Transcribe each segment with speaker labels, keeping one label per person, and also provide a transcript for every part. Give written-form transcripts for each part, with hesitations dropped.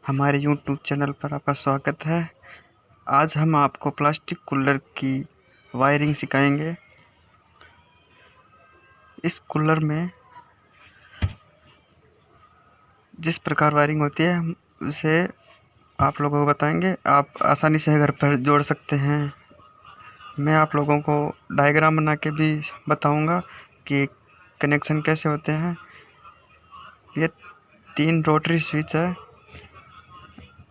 Speaker 1: हमारे YouTube channel पर आपका स्वागत है। आज हम आपको प्लास्टिक कूलर की वायरिंग सिखाएंगे। इस कूलर में जिस प्रकार वायरिंग होती है हम उसे आप लोगों को बताएंगे। आप आसानी से घर पर जोड़ सकते हैं। मैं आप लोगों को डायग्राम बना के भी बताऊंगा कि कनेक्शन कैसे होते हैं। ये 3 रोटरी स्विच है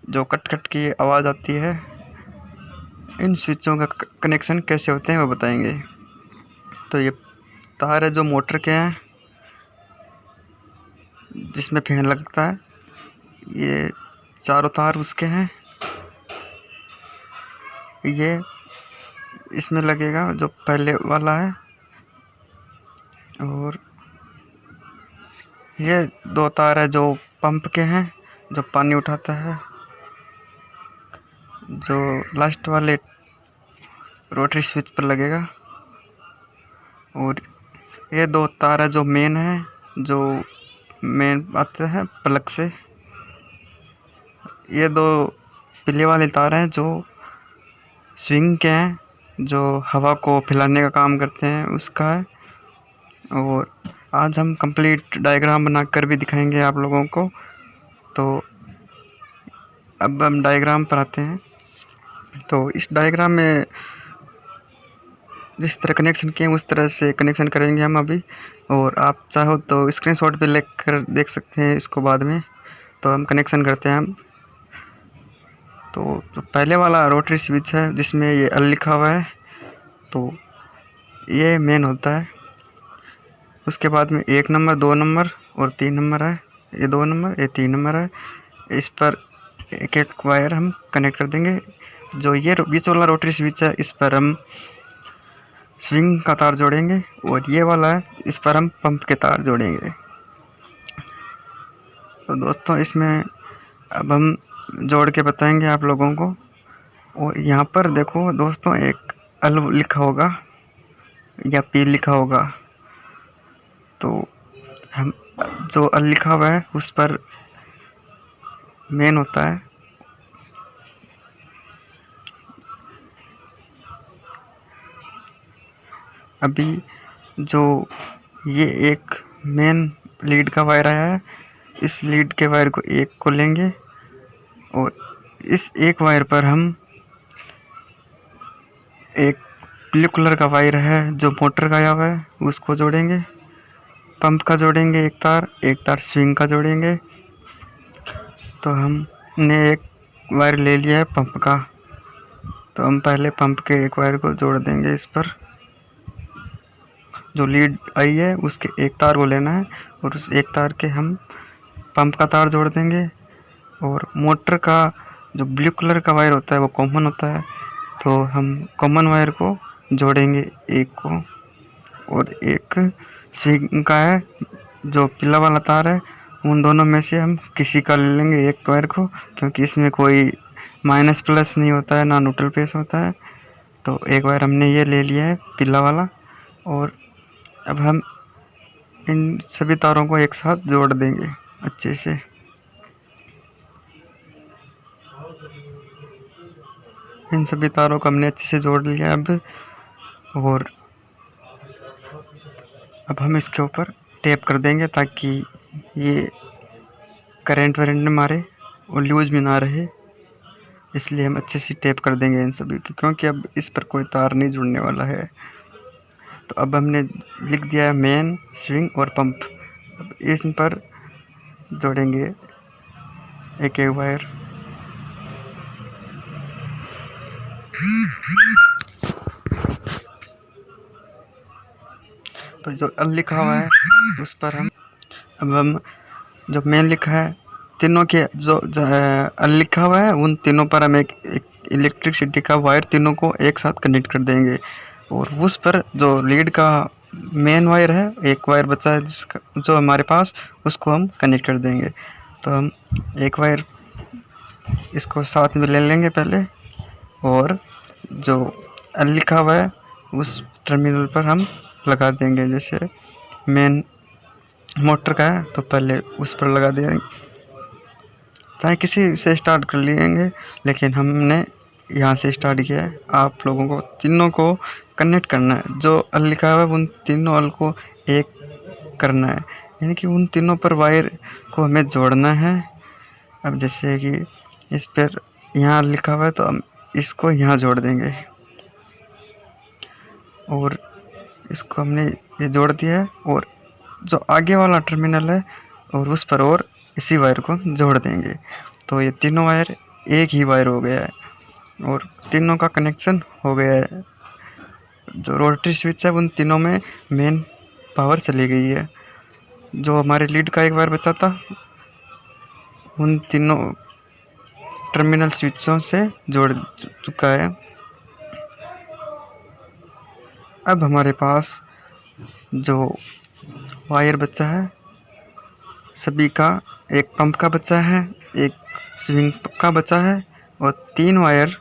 Speaker 1: जो कट कट की आवाज़ आती है। इन स्विचों का कनेक्शन कैसे होते हैं वो बताएंगे। तो ये तार है जो मोटर के हैं जिसमें फैन लगता है। ये चारों तार उसके हैं। ये इसमें लगेगा जो पहले वाला है, और ये 2 तार है जो पंप के हैं जो पानी उठाता है। जो लास्ट वाले रोटरी स्विच पर लगेगा। और ये 2 तार है जो मेन है, जो मेन आते हैं प्लग से। ये 2 पीले वाले तार हैं जो स्विंग के हैं, जो हवा को फैलाने का काम करते हैं उसका है। और आज हम कंप्लीट डायग्राम बनाकर भी दिखाएंगे आप लोगों को। तो अब हम डायग्राम पर आते हैं। तो इस डायग्राम में जिस तरह कनेक्शन किए उस तरह से कनेक्शन करेंगे हम अभी। और आप चाहो तो स्क्रीनशॉट भी लेकर कर देख सकते हैं इसको बाद में। तो हम कनेक्शन करते हैं हम। तो जो पहले वाला रोटरी स्विच है जिसमें ये एल लिखा हुआ है, तो ये मेन होता है। उसके बाद में 1 नंबर, 2 नंबर और 3 नंबर है। ये 2 नंबर, ये 3 नंबर है। इस पर एक एक वायर हम कनेक्ट कर देंगे। जो ये बीच वाला रोटरी स्विच है इस पर हम स्विंग का तार जोड़ेंगे, और ये वाला है इस पर हम पंप के तार जोड़ेंगे। तो दोस्तों इसमें अब हम जोड़ के बताएंगे आप लोगों को। और यहाँ पर देखो दोस्तों, एक एल लिखा होगा या पी लिखा होगा। तो हम जो एल लिखा हुआ है उस पर मेन होता है। अभी जो ये एक मेन लीड का वायर आया है, इस लीड के वायर को एक को लेंगे और इस एक वायर पर हम एक ब्लू कलर का वायर है जो मोटर का आया हुआ है उसको जोड़ेंगे। पंप का जोड़ेंगे एक तार स्विंग का जोड़ेंगे। तो हमने एक वायर ले लिया है पंप का, तो हम पहले पंप के एक वायर को जोड़ देंगे इस पर। जो लीड आई है उसके एक तार को लेना है और उस एक तार के हम पंप का तार जोड़ देंगे। और मोटर का जो ब्लू कलर का वायर होता है वो कॉमन होता है, तो हम कॉमन वायर को जोड़ेंगे एक को। और एक स्विंग का है जो पीला वाला तार है, उन दोनों में से हम किसी का ले लेंगे एक वायर को, क्योंकि इसमें कोई माइनस प्लस नहीं होता है ना न्यूट्रल पेस होता है। तो एक वायर हमने ये ले लिया है पीला वाला। और अब हम इन सभी तारों को एक साथ जोड़ देंगे अच्छे से। इन सभी तारों को हमने अच्छे से जोड़ लिया अब। और अब हम इसके ऊपर टेप कर देंगे ताकि ये करंट वरेंट न मारे और लूज भी ना रहे। इसलिए हम अच्छे से टेप कर देंगे इन सभी की, क्योंकि अब इस पर कोई तार नहीं जुड़ने वाला है। तो अब हमने लिख दिया है मेन, स्विंग और पंप। अब इन पर जोड़ेंगे एक एक वायर। तो जो एल लिखा हुआ है उस पर हम जो मेन लिखा है तीनों के जो एल लिखा हुआ है उन तीनों पर हम एक इलेक्ट्रिसिटी का वायर तीनों को एक साथ कनेक्ट कर देंगे। और उस पर जो लीड का मेन वायर है, एक वायर बचा है जिसका जो हमारे पास, उसको हम कनेक्ट कर देंगे। तो हम एक वायर इसको साथ में ले लेंगे पहले, और जो एल लिखा हुआ है उस टर्मिनल पर हम लगा देंगे। जैसे मेन मोटर का है तो पहले उस पर लगा देंगे, चाहे किसी से स्टार्ट कर लेंगे, लेकिन हमने यहाँ से स्टार्ट किया है। आप लोगों को तीनों को कनेक्ट करना है, जो अल लिखा हुआ है उन तीनों अल को एक करना है, यानी कि उन तीनों पर वायर को हमें जोड़ना है। अब जैसे कि इस पर यहाँ लिखा हुआ है तो हम इसको यहाँ जोड़ देंगे, और इसको हमने ये जोड़ दिया है, और जो आगे वाला टर्मिनल है और उस पर और इसी वायर को जोड़ देंगे। तो ये तीनों वायर एक ही वायर हो गया है और तीनों का कनेक्शन हो गया है। जो रोटरी स्विच है उन तीनों में मेन पावर चली गई है। जो हमारे लीड का एक वायर बचा था उन तीनों टर्मिनल स्विचों से जोड़ चुका है। अब हमारे पास जो वायर बचा है सभी का, एक पंप का बचा है, एक स्विंग का बचा है और 3 वायर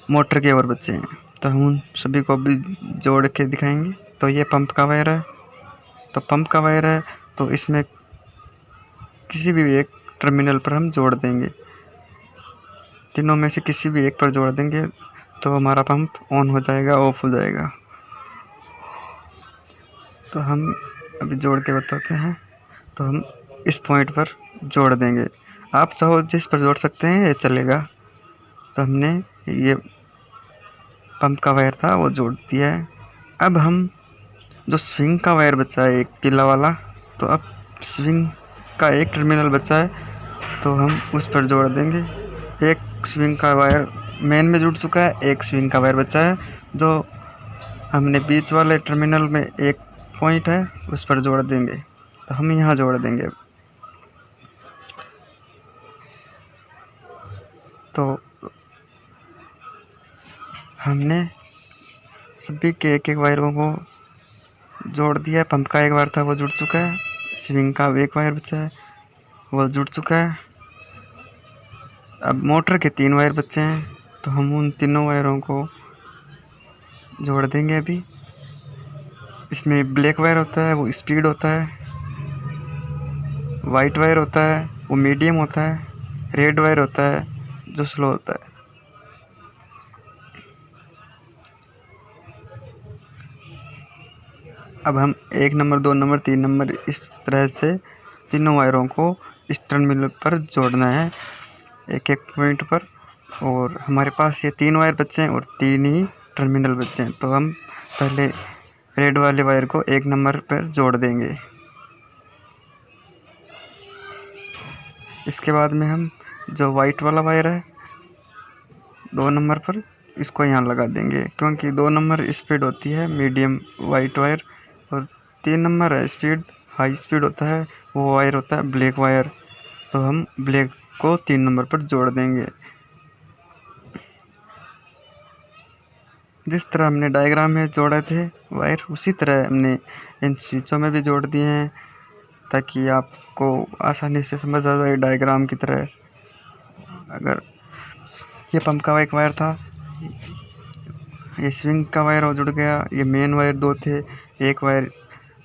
Speaker 1: मोटर के और बचे हैं। तो हम उन सभी को भी जोड़ के दिखाएंगे। तो ये पंप का वायर है, तो पंप का वायर है तो इसमें किसी भी एक टर्मिनल पर हम जोड़ देंगे, तीनों में से किसी भी एक पर जोड़ देंगे तो हमारा पंप ऑन हो जाएगा, ऑफ हो जाएगा। तो हम अभी जोड़ के बताते हैं। तो हम इस पॉइंट पर जोड़ देंगे, आप चाहो जिस पर जोड़ सकते हैं, ये चलेगा। तो हमने ये पंप का वायर था वो जोड़ दिया है। अब हम जो स्विंग का वायर बचा है एक पीला वाला, तो अब स्विंग का एक टर्मिनल बचा है तो हम उस पर जोड़ देंगे। एक स्विंग का वायर मेन में जुड़ चुका है, एक स्विंग का वायर बचा है जो हमने बीच वाले टर्मिनल में एक पॉइंट है उस पर जोड़ देंगे। तो हम यहाँ जोड़ देंगे। तो हमने सभी के एक एक वायरों को जोड़ दिया है। पंप का एक वायर था वो जुड़ चुका है, स्विंग का एक वायर बचा है वो जुड़ चुका है। अब मोटर के 3 वायर बचे हैं तो हम उन तीनों वायरों को जोड़ देंगे। अभी इसमें ब्लैक वायर होता है वो स्पीड होता है, वाइट वायर होता है वो मीडियम होता है, रेड वायर होता है जो स्लो होता है। अब हम 1 नंबर 2 नंबर 3 नंबर इस तरह से तीनों वायरों को इस टर्मिनल पर जोड़ना है एक एक पॉइंट पर। और हमारे पास ये 3 वायर बचे हैं और 3 ही टर्मिनल बचे हैं। तो हम पहले रेड वाले वायर को 1 नंबर पर जोड़ देंगे। इसके बाद में हम जो वाइट वाला वायर है 2 नंबर पर, इसको यहाँ लगा देंगे, क्योंकि 2 नंबर स्पीड होती है मीडियम वाइट वायर और 3 नंबर है स्पीड हाई स्पीड होता है, वो वायर होता है ब्लैक वायर। तो हम ब्लैक को 3 नंबर पर जोड़ देंगे। जिस तरह हमने डायग्राम में जोड़े थे वायर उसी तरह हमने इन स्विचों में भी जोड़ दिए हैं, ताकि आपको आसानी से समझ आ जाए डायग्राम की तरह। अगर ये पंप का एक वायर था, ये स्विंग का वायर हो जुड़ गया, ये मेन वायर 2 थे, एक वायर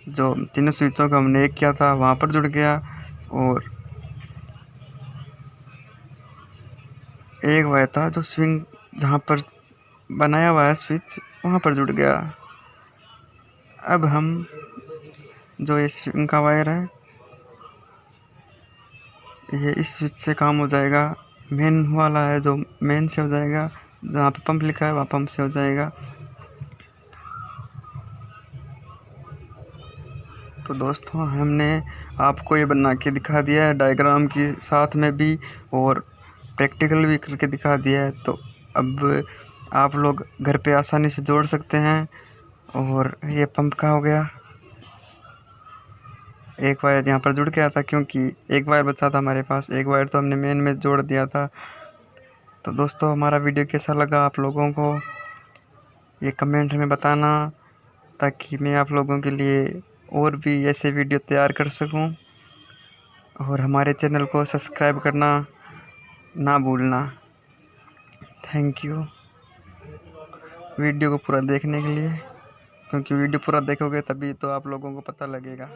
Speaker 1: जो तीनों स्विचों का हमने एक किया था वहाँ पर जुड़ गया, और एक वायर था जो स्विंग जहाँ पर बनाया हुआ है स्विच वहाँ पर जुड़ गया। अब हम जो ये स्विंग का वायर है ये इस स्विच से काम हो जाएगा, मेन वाला है जो मेन से हो जाएगा, जहाँ पे पंप लिखा है वहाँ पंप से हो जाएगा। तो दोस्तों हमने आपको ये बना के दिखा दिया है डायग्राम के साथ में भी और प्रैक्टिकल भी करके दिखा दिया है। तो अब आप लोग घर पे आसानी से जोड़ सकते हैं। और ये पंप का हो गया, एक वायर यहाँ पर जुड़ गया था क्योंकि एक वायर बचा था हमारे पास, एक वायर तो हमने मेन में जोड़ दिया था। तो दोस्तों हमारा वीडियो कैसा लगा आप लोगों को ये कमेंट में बताना, ताकि मैं आप लोगों के लिए और भी ऐसे वीडियो तैयार कर सकूं। और हमारे चैनल को सब्सक्राइब करना ना भूलना। थैंक यू वीडियो को पूरा देखने के लिए, क्योंकि वीडियो पूरा देखोगे तभी तो आप लोगों को पता लगेगा।